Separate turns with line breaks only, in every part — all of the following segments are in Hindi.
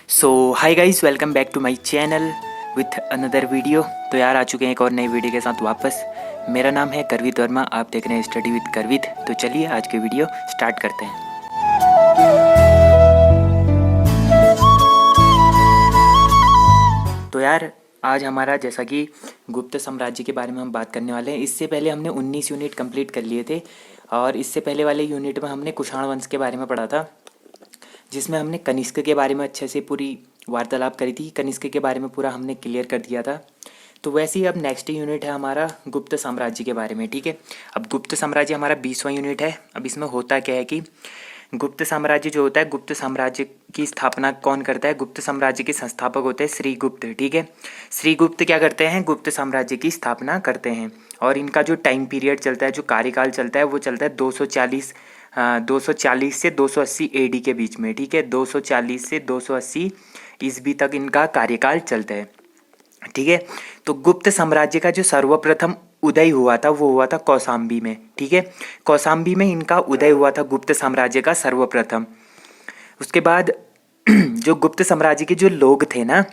So hi guys, welcome back to my channel with another video. तो यार आ चुके हैं एक और नई वीडियो के साथ वापस। मेरा नाम है करवित वर्मा, आप देख रहे हैं स्टडी विद करवित। तो चलिए आज की वीडियो स्टार्ट करते हैं। तो यार आज हमारा जैसा कि गुप्त साम्राज्य के बारे में हम बात करने वाले हैं। इससे पहले हमने 19 यूनिट कंप्लीट कर लिए थे और इससे पहले वाले यूनिट में हमने कुषाण वंश के बारे में पढ़ा था, जिसमें हमने कनिष्क के बारे में अच्छे से पूरी वार्तालाप करी थी। कनिष्क के बारे में पूरा हमने क्लियर कर दिया था। तो वैसे ही अब नेक्स्ट यूनिट है हमारा गुप्त साम्राज्य के बारे में। ठीक है, अब गुप्त साम्राज्य हमारा 20वां यूनिट है। अब इसमें होता क्या है कि गुप्त साम्राज्य जो होता है, गुप्त साम्राज्य की स्थापना कौन करता है? गुप्त साम्राज्य के संस्थापक होते हैं श्रीगुप्त। ठीक है, श्रीगुप्त क्या करते हैं? गुप्त साम्राज्य की स्थापना करते हैं। और इनका जो टाइम पीरियड चलता है, जो कार्यकाल चलता है, वो चलता है 240 से 280 एडी के बीच में। ठीक है, 240 से 280 ईस्वी तक इनका कार्यकाल चलता है। ठीक है, तो गुप्त साम्राज्य का जो सर्वप्रथम उदय हुआ था वो हुआ था कौशाम्बी में। ठीक है, कौशाम्बी में इनका उदय हुआ था गुप्त साम्राज्य का सर्वप्रथम। उसके बाद जो गुप्त साम्राज्य के जो लोग थे ना,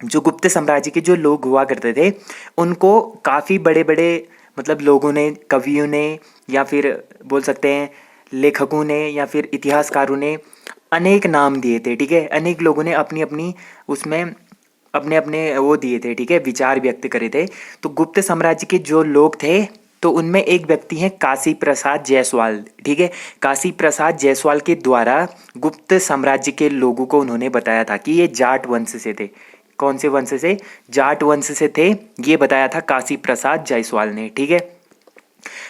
जो गुप्त साम्राज्य के जो लोग हुआ करते थे, उनको काफ़ी बड़े बड़े मतलब लोगों ने, कवियों ने, या फिर बोल सकते हैं लेखकों ने, या फिर इतिहासकारों ने अनेक नाम दिए थे। ठीक है, अनेक लोगों ने अपनी अपनी उसमें अपने अपने वो दिए थे। ठीक है, विचार व्यक्त करे थे। तो गुप्त साम्राज्य के जो लोग थे, तो उनमें एक व्यक्ति हैं काशी प्रसाद जायसवाल। ठीक है, काशी प्रसाद जायसवाल के द्वारा गुप्त साम्राज्य के लोगों को उन्होंने बताया था कि ये जाट वंश से थे। कौन से वंश से? जाट वंश से थे, ये बताया था काशी प्रसाद जायसवाल ने। ठीक है,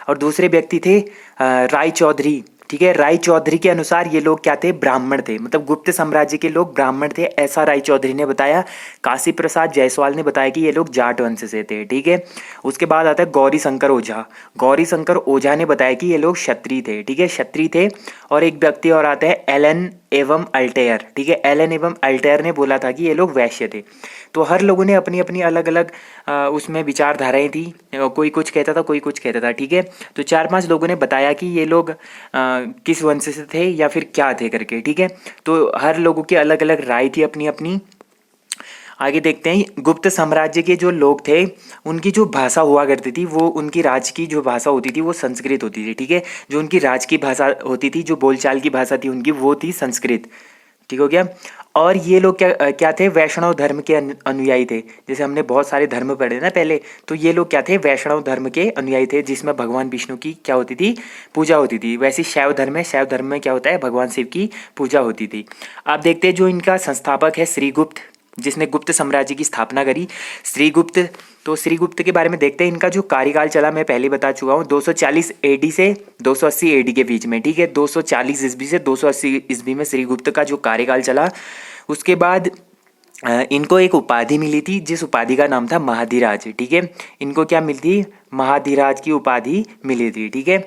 और दूसरे व्यक्ति थे राय चौधरी। ठीक है, राय चौधरी के अनुसार ये लोग क्या थे? ब्राह्मण थे, मतलब गुप्त साम्राज्य के लोग ब्राह्मण थे, ऐसा राय चौधरी ने बताया। काशी प्रसाद जायसवाल ने बताया कि ये लोग जाट वंश से थे। ठीक है, उसके बाद आता है गौरी शंकर ओझा। गौरी शंकर ओझा ने बताया कि ये लोग क्षत्रिय थे। ठीक है, क्षत्रिय थे। और एक व्यक्ति और आता है एलन एवं अल्टेयर। ठीक है, एलन एवं अल्टेयर ने बोला था कि ये लोग वैश्य थे। तो हर लोगों ने अपनी अपनी अलग अलग उसमें विचारधाराएं थी। कोई कुछ कहता था, कोई कुछ कहता था। ठीक है, तो 4-5 लोगों ने बताया कि ये लोग किस वंश से थे या फिर क्या थे करके। ठीक है, तो हर लोगों की अलग अलग राय थी अपनी अपनी। आगे देखते हैं, गुप्त साम्राज्य के जो लोग थे उनकी जो भाषा हुआ करती थी, वो उनकी राज की जो भाषा होती थी वो संस्कृत होती थी। ठीक है, जो उनकी राज की भाषा होती थी, जो बोलचाल की भाषा थी उनकी, वो थी संस्कृत। ठीक हो गया। और ये लोग क्या क्या थे? वैष्णव धर्म के अनुयायी थे। जैसे हमने बहुत सारे धर्म पढ़े ना पहले, तो ये लोग क्या थे? वैष्णव धर्म के अनुयायी थे, जिसमें भगवान विष्णु की क्या होती थी? पूजा होती थी। वैसे शैव धर्म है, शैव धर्म में क्या होता है? भगवान शिव की पूजा होती थी। आप देखते हैं जो इनका संस्थापक है श्रीगुप्त, जिसने गुप्त साम्राज्य की स्थापना करी, श्रीगुप्त। तो श्रीगुप्त के बारे में देखते हैं। इनका जो कार्यकाल चला मैं पहले बता चुका हूँ, 240 एडी से 280 एडी के बीच में। ठीक है, 240 ईस्वी से 280 ईस्वी में श्रीगुप्त का जो कार्यकाल चला। उसके बाद इनको एक उपाधि मिली थी, जिस उपाधि का नाम था महाधिराज। ठीक है, इनको क्या मिली थी? महाधिराज की उपाधि मिली थी। ठीक है,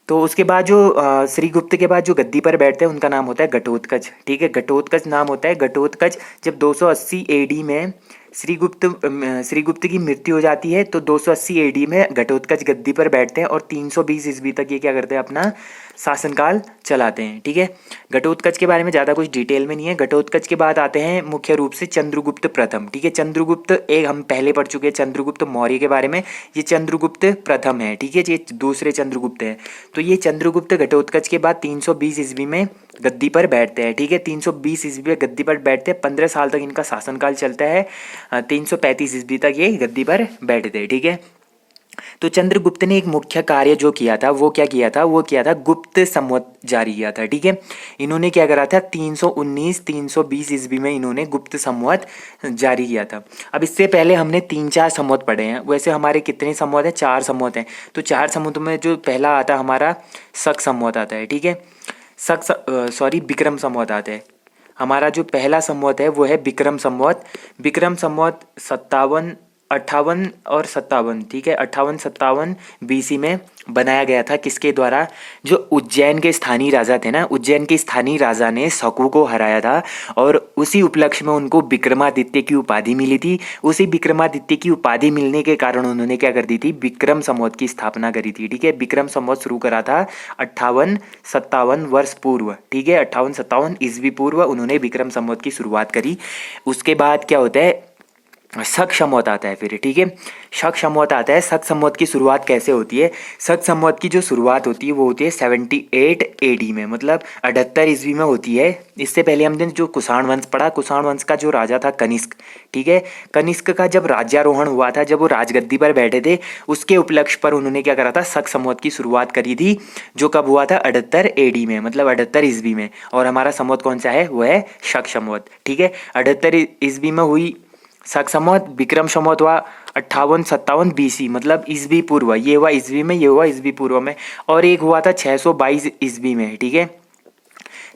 तो उसके बाद जो श्रीगुप्त के बाद जो गद्दी पर बैठते हैं उनका नाम होता है घटोत्कच। ठीक है, घटोत्कच नाम होता है। घटोत्कच जब 280 एडी में श्रीगुप्त की मृत्यु हो जाती है, तो 280 एडी में घटोत्कच गद्दी पर बैठते हैं और 320 ईस्वी तक ये क्या करते हैं? अपना शासनकाल चलाते हैं। ठीक है, घटोत्कच के बारे में ज़्यादा कुछ डिटेल में नहीं है। घटोत्कच के बाद आते हैं मुख्य रूप से चंद्रगुप्त प्रथम। ठीक है, चंद्रगुप्त एक हम पहले पढ़ चुके हैं, चंद्रगुप्त मौर्य के बारे में। ये चंद्रगुप्त प्रथम है। ठीक है, ये दूसरे चंद्रगुप्त हैं। तो ये चंद्रगुप्त घटोत्कच के बाद 320 ईस्वी में गद्दी पर बैठते हैं। ठीक है, 320 ईस्वी में गद्दी पर बैठते हैं। 15 साल तक इनका शासनकाल चलता है। 335 ईस्वी तक ये गद्दी पर बैठते हैं। ठीक है, तो चंद्रगुप्त ने एक मुख्य कार्य जो किया था वो क्या किया था? वो किया था गुप्त संवत जारी किया था। ठीक है, इन्होंने क्या करा था? 319-320 ईस्वी में इन्होंने गुप्त संवत जारी किया था। अब इससे पहले हमने 3-4 संवत पढ़े हैं। वैसे हमारे कितने संवत हैं? 4 संवत हैं। तो 4 संवत में जो पहला आता है हमारा शक संवत आता है। ठीक है, विक्रम संवत आता है। हमारा जो पहला संवत है वो है विक्रम संवत। विक्रम संवत 57 58 और 57, ठीक है, 58-57 BC में बनाया गया था। किसके द्वारा? जो उज्जैन के स्थानीय राजा थे ना, उज्जैन के स्थानीय राजा ने शकु को हराया था और उसी उपलक्ष्य में उनको विक्रमादित्य की उपाधि मिली थी। उसी विक्रमादित्य की उपाधि मिलने के कारण उन्होंने क्या कर दी थी? विक्रम संवत की स्थापना करी थी, ठीक है। विक्रम संवत शुरू करा था 58-57 वर्ष पूर्व, ठीक है, 58-57 ईस्वी पूर्व उन्होंने विक्रम संवत की शुरुआत करी। उसके बाद क्या होता है? शक संवत आता है फिर, ठीक है। शक संवत आता है। शक संवत की शुरुआत कैसे होती है? शक संवत की जो शुरुआत होती है वो होती है 78 AD में, मतलब 78 ईस्वी में होती है। इससे पहले हमने जो कुषाण वंश पढ़ा, कुषाण वंश का जो राजा था कनिष्क, ठीक है, कनिष्क का जब राज्यारोहण हुआ था, जब वो राजगद्दी पर बैठे थे, उसके उपलक्ष्य पर उन्होंने क्या करा था? शक संवत की शुरुआत करी थी, जो कब हुआ था? 78 AD में, मतलब 78 ईस्वी में। और हमारा संवत कौन सा है? वो है शक संवत, ठीक है। 78 ईस्वी में हुई शक संवत। विक्रम संवत हुआ 58-57 BC, मतलब ईस्वी पूर्व। ये हुआ ईस्वी में, ये हुआ ईस्वी पूर्व में। और एक हुआ था 622 ईस्वी में, ठीक है।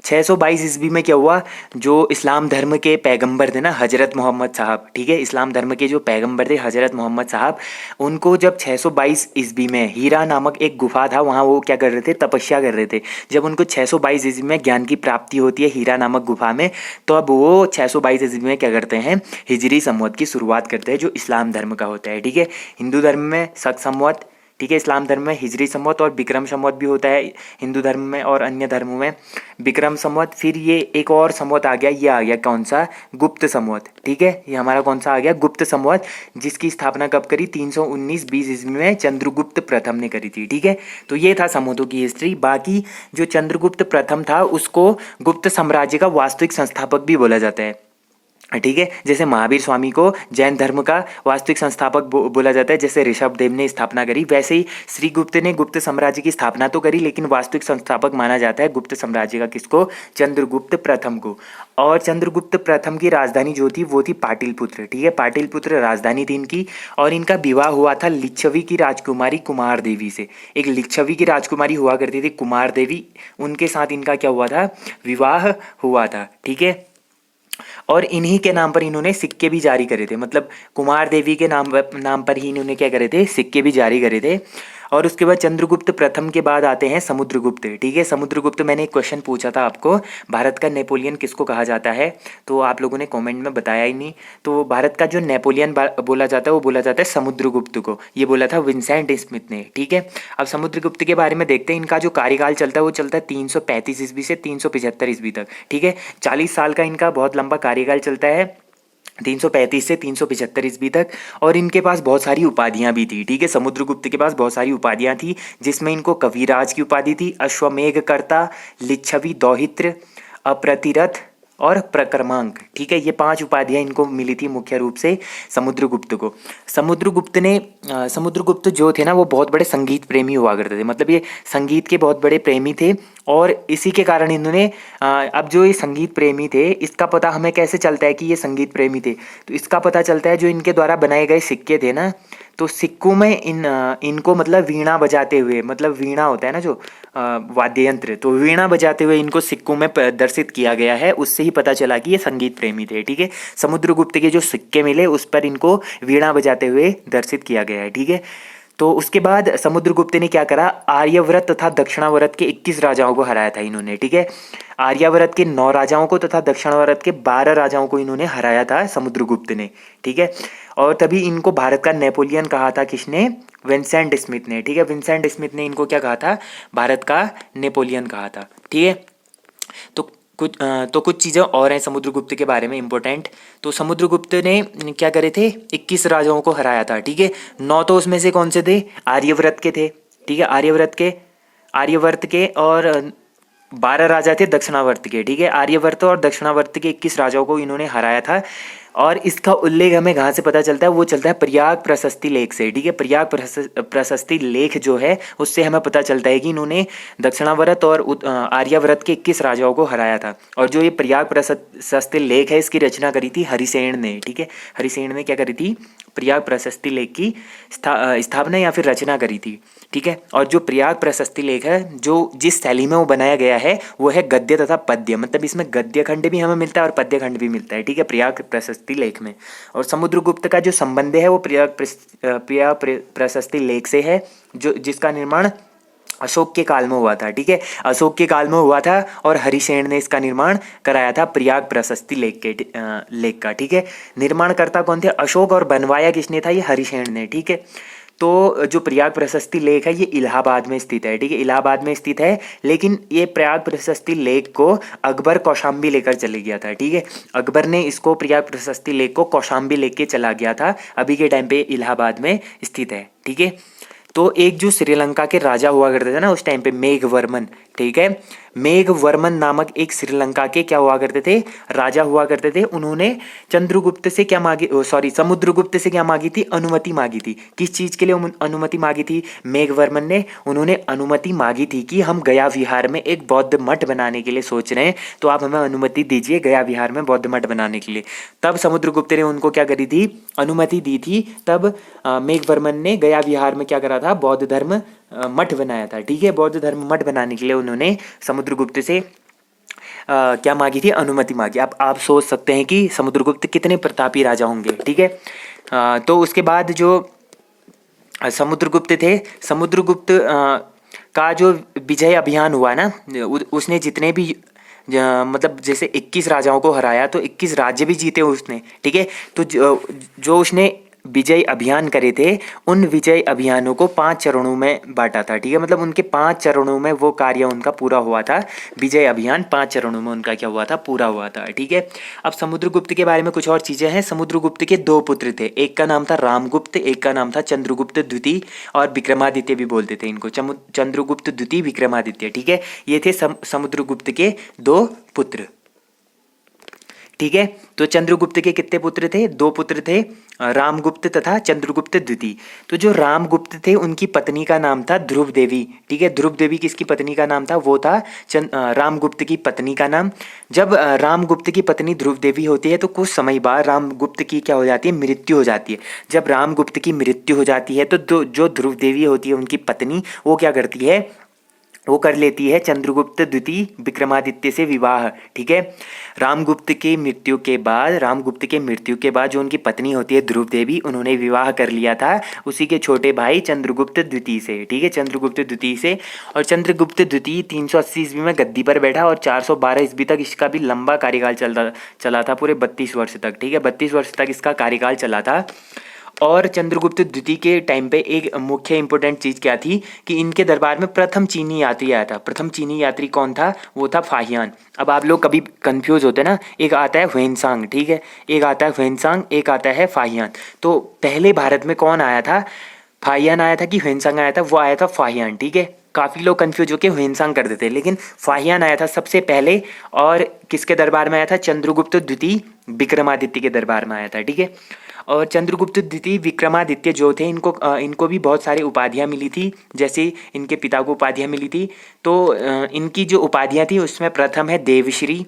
622 ईस्वी में क्या हुआ? जो इस्लाम धर्म के पैगंबर थे ना, हजरत मोहम्मद साहब, ठीक है, इस्लाम धर्म के जो पैगंबर थे हजरत मोहम्मद साहब, उनको जब 622 ईस्वी में हीरा नामक एक गुफा था, वहाँ वो क्या कर रहे थे? तपस्या कर रहे थे। जब उनको 622 ईस्वी में ज्ञान की प्राप्ति होती है हीरा नामक गुफा में, तो अब वो 622 ईस्वी में क्या करते हैं? हिजरी संवत की शुरुआत करते हैं, जो इस्लाम धर्म का होता है, ठीक है। हिंदू धर्म में शक संवत, ठीक है, इस्लाम धर्म में हिजरी संवत और विक्रम संवत भी होता है, हिंदू धर्म में और अन्य धर्मों में विक्रम संवत। फिर ये एक और संवत आ गया, ये आ गया कौन सा? गुप्त संवत, ठीक है। ये हमारा कौन सा आ गया? गुप्त संवत, जिसकी स्थापना कब करी? 319 BC ईस्वी में चंद्रगुप्त प्रथम ने करी थी, ठीक है। तो ये था संवतों की हिस्ट्री। बाकी जो चंद्रगुप्त प्रथम था उसको गुप्त साम्राज्य का वास्तविक संस्थापक भी बोला जाता है, ठीक है। जैसे महावीर स्वामी को जैन धर्म का वास्तविक संस्थापक बोला जाता है, जैसे ऋषभ देव ने स्थापना करी, वैसे ही श्री गुप्त ने गुप्त साम्राज्य की स्थापना तो करी, लेकिन वास्तविक संस्थापक माना जाता है गुप्त साम्राज्य का किसको? चंद्रगुप्त प्रथम को। और चंद्रगुप्त प्रथम की राजधानी जो थी वो थी पाटिलपुत्र, ठीक है, पाटिलपुत्र राजधानी थी इनकी। और इनका विवाह हुआ था लिच्छवी की राजकुमारी कुमार देवी से। एक लिच्छवी की राजकुमारी हुआ करती थी कुमार देवी, उनके साथ इनका क्या हुआ था? विवाह हुआ था, ठीक है। और इन्हीं के नाम पर इन्होंने सिक्के भी जारी करे थे, मतलब कुमार देवी के नाम पर ही इन्होंने क्या करे थे? सिक्के भी जारी करे थे। और उसके बाद चंद्रगुप्त प्रथम के बाद आते हैं समुद्रगुप्त, ठीक है। समुद्रगुप्त, मैंने एक क्वेश्चन पूछा था आपको, भारत का नेपोलियन किसको कहा जाता है? तो आप लोगों ने कमेंट में बताया ही नहीं। तो भारत का जो नेपोलियन बोला जाता है वो बोला जाता है समुद्रगुप्त को, ये बोला था विंसेंट स्मिथ ने, ठीक है। अब समुद्रगुप्त के बारे में देखते हैं। इनका जो कार्यकाल चलता है वो चलता है 335 ईस्वी से 375 ईस्वी तक, ठीक है। 40 साल का इनका बहुत लंबा कार्यकाल चलता है, 335 से 375 ईस्वी तक। और इनके पास बहुत सारी उपाधियां भी थी, ठीक है। समुद्रगुप्त के पास बहुत सारी उपाधियां थी, जिसमें इनको कविराज की उपाधि थी, अश्वमेघकर्ता, लिच्छवी दौहित्र, अप्रतिरथ और प्रक्रमांक, ठीक है। ये 5 उपाधियां इनको मिली थी मुख्य रूप से समुद्रगुप्त को। समुद्रगुप्त जो थे ना वो बहुत बड़े संगीत प्रेमी हुआ करते थे, मतलब ये संगीत के बहुत बड़े प्रेमी थे। और इसी के कारण इन्होंने अब जो ये संगीत प्रेमी थे, इसका पता हमें कैसे चलता है कि ये संगीत प्रेमी थे? तो इसका पता चलता है जो इनके द्वारा बनाए गए सिक्के थे ना, तो सिक्कों में इनको मतलब वीणा बजाते हुए, मतलब वीणा होता है ना जो वाद्य यंत्र, तो वीणा बजाते हुए इनको सिक्कों में प्रदर्शित किया गया है। उससे ही पता चला कि ये संगीत प्रेमी थे, ठीक है। समुद्रगुप्त के जो सिक्के मिले उस पर इनको वीणा बजाते हुए दर्शित किया गया है, ठीक है। तो उसके बाद समुद्रगुप्त ने क्या करा? आर्यव्रत तथा दक्षिणावर्त के 21 राजाओं को हराया था इन्होंने, ठीक है। आर्यावर्त के 9 राजाओं को तथा दक्षिणावर्त के 12 राजाओं को इन्होंने हराया था समुद्रगुप्त ने, ठीक है। और तभी इनको भारत का नेपोलियन कहा था किसने? विंसेंट स्मिथ ने, ठीक है। विंसेंट स्मिथ ने इनको क्या कहा था? भारत का नेपोलियन कहा था, ठीक है। तो कुछ चीज़ें और हैं समुद्रगुप्त के बारे में इम्पोर्टेंट। तो समुद्रगुप्त ने क्या करे थे? 21 राजाओं को हराया था, ठीक है। 9 तो उसमें से कौन से थे? आर्यव्रत के थे, ठीक है, आर्यवर्त के और 12 राजा थे दक्षिणावर्त के, ठीक है। आर्यवर्त और दक्षिणावर्त के 21 राजाओं को इन्होंने हराया था। और इसका उल्लेख हमें कहाँ से पता चलता है? वो चलता है प्रयाग प्रशस्ति लेख से, ठीक है। प्रयाग प्रशस्ति लेख जो है उससे हमें पता चलता है कि इन्होंने दक्षिणावर्त और आर्यावर्त के 21 राजाओं को हराया था। और जो ये प्रयाग प्रशस्ति लेख है इसकी रचना करी थी हरिसेन ने, ठीक है। हरिसेन ने क्या करी थी? प्रयाग प्रशस्ति लेख की स्थापना या फिर रचना करी थी, ठीक है। और जो प्रयाग प्रशस्ति लेख है, जो जिस शैली में वो बनाया गया है वो है गद्य तथा पद्य, मतलब इसमें गद्य खंड भी हमें मिलता है और पद्य खंड भी मिलता है, ठीक है। प्रयाग प्रशस्ति प्रशस्ति लेख में। और समुद्रगुप्त का जो संबंध है वो प्रयाग प्रशस्ति लेख से है, जो जिसका निर्माण अशोक के काल में हुआ था। ठीक है, अशोक के काल में हुआ था और हरिसेन ने इसका निर्माण कराया था प्रयाग प्रशस्ति लेख का। ठीक है, निर्माणकर्ता कौन थे? अशोक, और बनवाया किसने था? ये हरिसेन ने। ठीक है, तो जो प्रयाग प्रशस्ति लेख है ये इलाहाबाद में स्थित है। ठीक है, इलाहाबाद में स्थित है, लेकिन ये प्रयाग प्रशस्ति लेख को अकबर कौशाम्बी लेकर चले गया था। ठीक है, अकबर ने इसको प्रयाग प्रशस्ति लेख को कौशाम्बी लेके चला गया था, अभी के टाइम पे इलाहाबाद में स्थित है। ठीक है, तो एक जो श्रीलंका के राजा हुआ करते थे ना उस टाइम पे, मेघवर्मन। ठीक है, मेघवर्मन नामक एक श्रीलंका के क्या हुआ करते थे? राजा हुआ करते थे। उन्होंने चंद्रगुप्त से क्या मांगी, समुद्रगुप्त से क्या मांगी थी? अनुमति मांगी थी। किस चीज के लिए अनुमति मांगी थी मेघवर्मन ने? उन्होंने अनुमति मांगी थी कि हम गया विहार में एक बौद्ध मठ बनाने के लिए सोच रहे हैं, तो आप हमें अनुमति दीजिए गया विहार में बौद्ध मठ बनाने के लिए। तब समुद्रगुप्त ने उनको क्या करी थी? अनुमति दी थी। तब मेघवर्मन ने गया विहार में क्या करा था? बौद्ध धर्म मठ बनाया था। ठीक है, बौद्ध धर्म मठ बनाने के लिए उन्होंने समुद्रगुप्त से क्या मांगी थी? अनुमति मांगी। आप सोच सकते हैं कि समुद्रगुप्त कितने प्रतापी राजा होंगे। ठीक है, तो उसके बाद जो समुद्रगुप्त थे, समुद्रगुप्त का जो विजय अभियान हुआ ना, उसने जितने भी मतलब जैसे 21 राजाओं को हराया, तो 21 राज्य भी जीते उसने। ठीक है, तो जो उसने विजय अभियान करे थे, उन विजय अभियानों को 5 चरणों में बांटा था। ठीक है, मतलब उनके 5 चरणों में वो कार्य उनका पूरा हुआ था। विजय अभियान 5 चरणों में उनका क्या हुआ था? पूरा हुआ था। ठीक है, अब समुद्रगुप्त के बारे में कुछ और चीज़ें हैं। समुद्रगुप्त के 2 पुत्र थे, एक का नाम था रामगुप्त, एक का नाम था चंद्रगुप्त द्वितीय, और विक्रमादित्य भी बोलते थे इनको, चंद्रगुप्त द्वितीय, विक्रमादित्य। ठीक है, ये थे समुद्रगुप्त के 2 पुत्र। ठीक है, तो चंद्रगुप्त के कितने पुत्र थे? 2 पुत्र थे, रामगुप्त तथा चंद्रगुप्त द्वितीय। तो जो रामगुप्त थे उनकी पत्नी का नाम था ध्रुव देवी। ठीक है, ध्रुव देवी किसकी पत्नी का नाम था? वो था रामगुप्त की पत्नी का नाम। जब रामगुप्त की पत्नी ध्रुव देवी होती है तो कुछ समय बाद रामगुप्त की क्या हो जाती है? मृत्यु हो जाती है। जब रामगुप्त की मृत्यु हो जाती है तो जो ध्रुव देवी होती है उनकी पत्नी, वो क्या करती है? वो कर लेती है चंद्रगुप्त द्वितीय विक्रमादित्य से विवाह। ठीक है, रामगुप्त की मृत्यु के बाद जो उनकी पत्नी होती है ध्रुव देवी, उन्होंने विवाह कर लिया था उसी के छोटे भाई चंद्रगुप्त द्वितीय से। ठीक है, चंद्रगुप्त द्वितीय से। और चंद्रगुप्त द्वितीय 380 ईस्वी में गद्दी पर बैठा और 412 ईस्वी तक इसका भी लंबा कार्यकाल चला था, पूरे 32 वर्ष तक। ठीक है, 32 वर्ष तक इसका कार्यकाल चला था। और चंद्रगुप्त द्वितीय के टाइम पे एक मुख्य इंपॉर्टेंट चीज़ क्या थी कि इनके दरबार में प्रथम चीनी यात्री आया था। प्रथम चीनी यात्री कौन था? वो था फाहियान। अब आप लोग कभी कंफ्यूज होते ना, एक आता है ह्वेनसांग, ठीक है, एक आता है ह्वेनसांग, एक आता है फाहियान। तो पहले भारत में कौन आया था? फाहियान आया था कि ह्वेनसांग आया था? वो आया था फाहियान। ठीक है, काफ़ी लोग कंफ्यूज होकर ह्वेनसांग कर देते, लेकिन फाहियान आया था सबसे पहले। और किसके दरबार में आया था? चंद्रगुप्त द्वितीय विक्रमादित्य के दरबार में आया था। ठीक है, और चंद्रगुप्त द्वितीय विक्रमादित्य जो थे इनको भी बहुत सारी उपाधियाँ मिली थी, जैसे इनके पिता को उपाधियाँ मिली थी। तो इनकी जो उपाधियाँ थी उसमें प्रथम है देवश्री,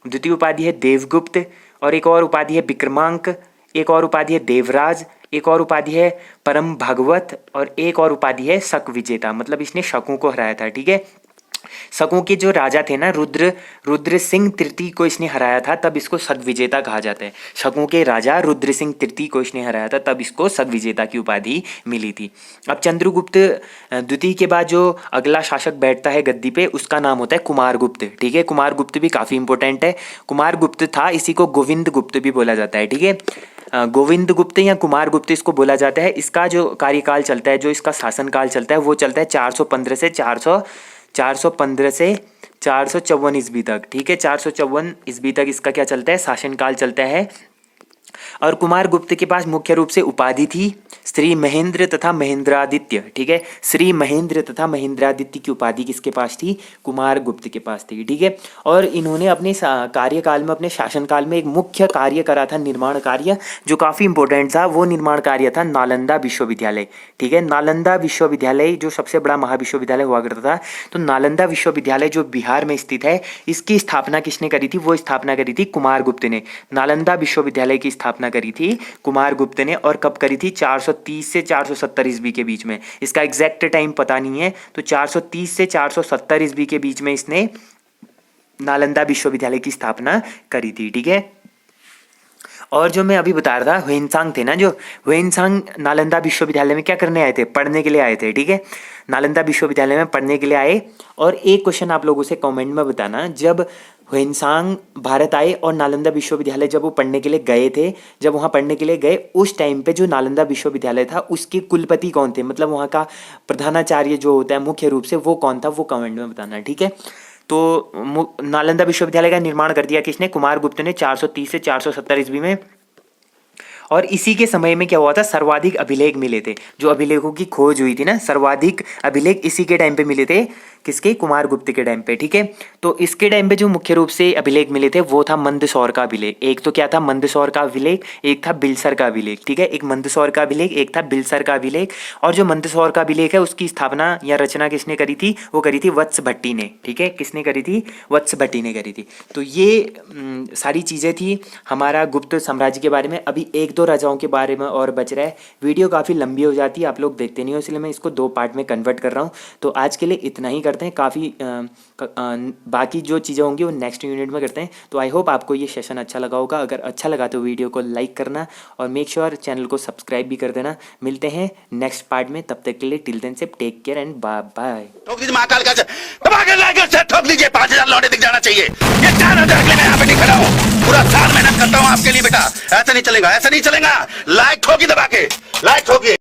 द्वितीय उपाधि है देवगुप्त, और एक और उपाधि है विक्रमांक, एक और उपाधि है देवराज, एक और उपाधि है परम भागवत, और एक और उपाधि है शक विजेता। मतलब इसने शकों को हराया था। ठीक है, शकों के जो राजा थे ना, रुद्र सिंह तृतीय को इसने हराया था, तब इसको शक विजेता कहा जाता है। शकों के राजा रुद्र सिंह तृतीय को इसने हराया था, तब इसको शक विजेता की उपाधि मिली थी। अब चंद्रगुप्त द्वितीय के बाद जो अगला शासक बैठता है गद्दी पे, उसका नाम होता है कुमारगुप्त। ठीक है, कुमारगुप्त भी काफ़ी इंपॉर्टेंट है। कुमारगुप्त था, इसी को गोविंद गुप्त भी बोला जाता है। ठीक है, गोविंद गुप्त या कुमार गुप्त इसको बोला जाता है। इसका जो कार्यकाल चलता है, जो इसका शासनकाल चलता है, वो चलता है 415 से 454 ईस्वी तक। ठीक है, 454 ईस्वी तक इसका क्या चलता है? शासनकाल चलता है। और कुमार गुप्त के पास मुख्य रूप से उपाधि थी श्री महेंद्र तथा महेंद्रादित्य। ठीक है, श्री महेंद्र तथा महेंद्रादित्य की उपाधि किसके पास थी? कुमार गुप्त के पास थी। ठीक है, और इन्होंने अपने कार्यकाल में, अपने शासनकाल में एक मुख्य कार्य करा था, निर्माण कार्य, जो काफ़ी इंपॉर्टेंट था। वो निर्माण कार्य था नालंदा विश्वविद्यालय। ठीक है, नालंदा विश्वविद्यालय जो सबसे बड़ा महाविश्वविद्यालय हुआ करता था। तो नालंदा विश्वविद्यालय जो बिहार में स्थित है, इसकी स्थापना किसने करी थी? वो स्थापना करी थी कुमार गुप्त ने। नालंदा विश्वविद्यालय की स्थापना करी थी कुमार गुप्त ने। और कब करी थी? 430 से 470 ईस्वी के बीच में। इसका एग्जैक्ट टाइम पता नहीं है, तो 430 से 470 ईस्वी के बीच में इसने नालंदा विश्वविद्यालय की स्थापना करी थी। ठीक है, और जो मैं अभी बता रहा था, ह्वेनसांग थे ना, जो ह्वेनसांग नालंदा विश्वविद्यालय में क्या करने आए थे, पढ़ने के लिए आए थे। ठीक है, नालंदा विश्वविद्यालय में पढ़ने के लिए आए। और एक क्वेश्चन आप लोगों से कमेंट में बताना, जब ह्वेनसांग भारत आए और नालंदा विश्वविद्यालय जब वो पढ़ने के लिए गए थे, जब वहाँ पढ़ने के लिए गए उस टाइम पे जो नालंदा विश्वविद्यालय था उसके कुलपति कौन थे, मतलब वहाँ का प्रधानाचार्य जो होता है मुख्य रूप से, वो कौन था, वो कमेंट में बताना। ठीक है, तो नालंदा विश्वविद्यालय का निर्माण कर दिया किसने, कुमारगुप्त ने 430 से 470 ईस्वी में। और इसी के समय में क्या हुआ था, सर्वाधिक अभिलेख मिले थे, जो अभिलेखों की खोज हुई थी ना, सर्वाधिक अभिलेख इसी के टाइम पे मिले थे, किसके, कुमारगुप्त के टाइम पे। ठीक है, तो इसके टाइम पे जो मुख्य रूप से अभिलेख मिले थे वो था मंदसौर का अभिलेख। एक तो क्या था, मंदसौर का अभिलेख, एक था बिलसर का अभिलेख। ठीक है, एक मंदसौर का अभिलेख, एक था बिलसर का अभिलेख। और जो मंदसौर का अभिलेख है उसकी स्थापना या रचना किसने करी थी, वो करी थी वत्स भट्टी ने। ठीक है, किसने करी थी, वत्स भट्टी ने करी थी। तो ये सारी चीज़ें थी हमारा गुप्त साम्राज्य के बारे में। अभी एक दो राजाओं के बारे में और बच रहा है, वीडियो काफ़ी लंबी हो जाती है, आप लोग देखते नहीं हो, इसलिए मैं इसको 2 पार्ट में कन्वर्ट कर रहा हूँ। तो आज के लिए इतना ही करते हैं, काफ़ी बाकी जो चीज़ें होंगी वो नेक्स्ट यूनिट में करते हैं। तो आई होप आपको ये सेशन अच्छा लगा होगा। अगर अच्छा लगा तो वीडियो को लाइक करना और मेक श्योर चैनल को सब्सक्राइब भी कर देना। मिलते हैं नेक्स्ट पार्ट में, तब तक के लिए टिल देन से take care and bye bye.
ठोक दीजिए महाकाल का ठोक दीजिए, 5000 लौटे दिख जाना चाहिए। ये 4000 के लिए मैं यहाँ पे नहीं खड़ा हूँ, पूरा साल मेहनत करता हूँ आपके लिए बेटा। ऐसा नहीं चलेगा, ऐसा नहीं चलेगा। लाइक ठोकी दबा के, लाइक ठोकी।